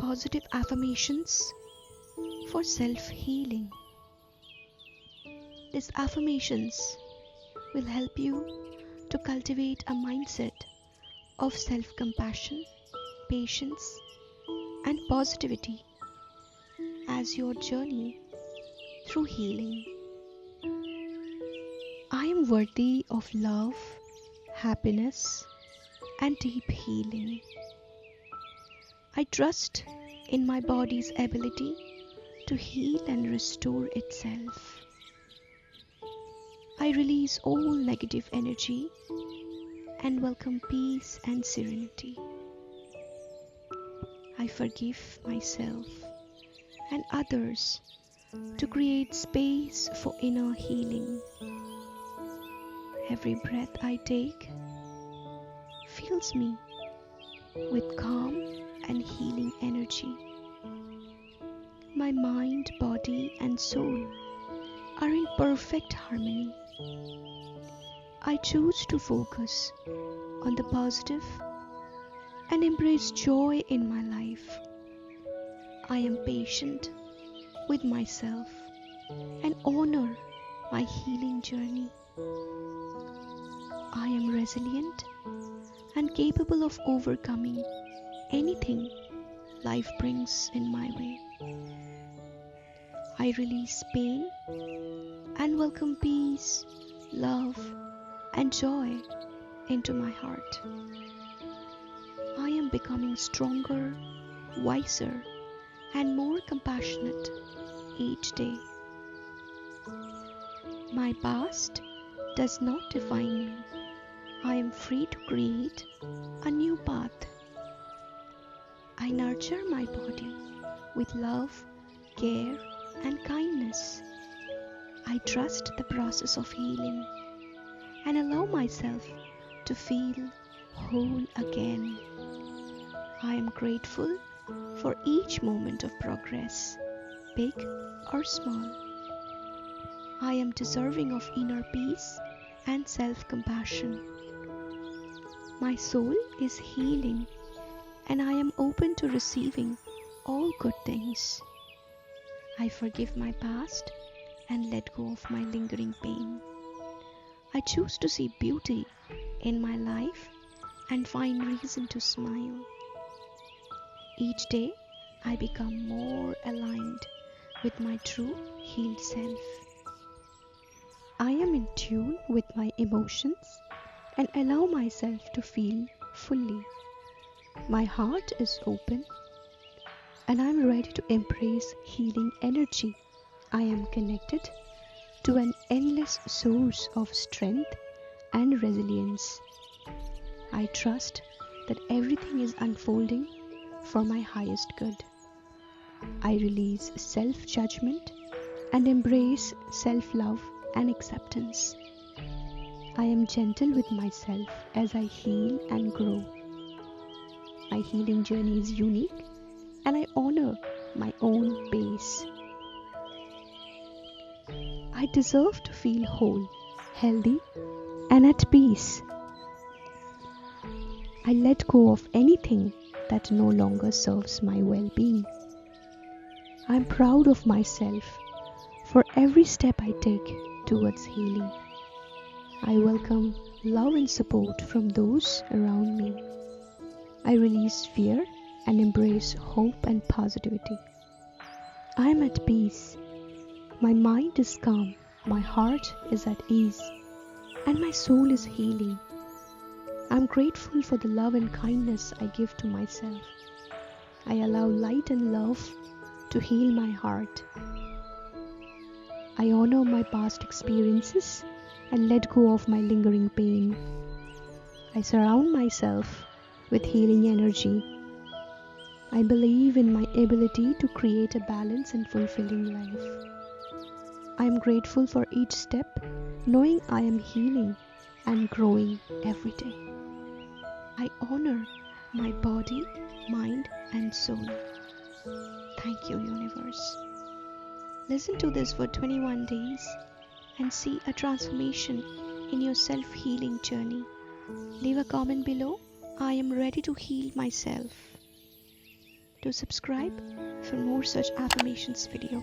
positive affirmations for self-healing. These affirmations will help you to cultivate a mindset of self-compassion, patience, and positivity as your journey through healing. I am worthy of love, happiness, and deep healing. I trust in my body's ability to heal and restore itself. I release all negative energy and welcome peace and serenity. I forgive myself and others to create space for inner healing. Every breath I take fills me with calm and healing energy. My mind, body, and soul are in perfect harmony. I choose to focus on the positive and embrace joy in my life. I am patient with myself and honor my healing journey. I am resilient and capable of overcoming anything life brings in my way. I release pain and welcome peace, love, and joy into my heart. I am becoming stronger, wiser, and more compassionate each day. My past does not define me. I am free to create a new path. I nurture my body with love, care, and kindness. I trust the process of healing and allow myself to feel whole again. I am grateful for each moment of progress, big or small. I am deserving of inner peace and self-compassion. My soul is healing and I am open to receiving all good things. I forgive my past and let go of my lingering pain. I choose to see beauty in my life and find reason to smile. Each day, I become more aligned with my true healed self. I am in tune with my emotions and allow myself to feel fully. My heart is open and I am ready to embrace healing energy. I am connected to an endless source of strength and resilience. I trust that everything is unfolding for my highest good. I release self-judgment and embrace self-love and acceptance. I am gentle with myself as I heal and grow. My healing journey is unique and I honor my own pace. I deserve to feel whole, healthy, and at peace. I let go of anything that no longer serves my well-being. I am proud of myself for every step I take towards healing. I welcome love and support from those around me. I release fear and embrace hope and positivity. I am at peace. My mind is calm, my heart is at ease, and my soul is healing. I am grateful for the love and kindness I give to myself. I allow light and love to heal my heart. I honor my past experiences and let go of my lingering pain. I surround myself with healing energy. I believe in my ability to create a balanced and fulfilling life. I am grateful for each step, knowing I am healing and growing every day. I honor my body, mind, and soul. Thank you, universe. Listen to this for 21 days and see a transformation in your self-healing journey. Leave a comment below. I am ready to heal myself. to subscribe for more such affirmations video.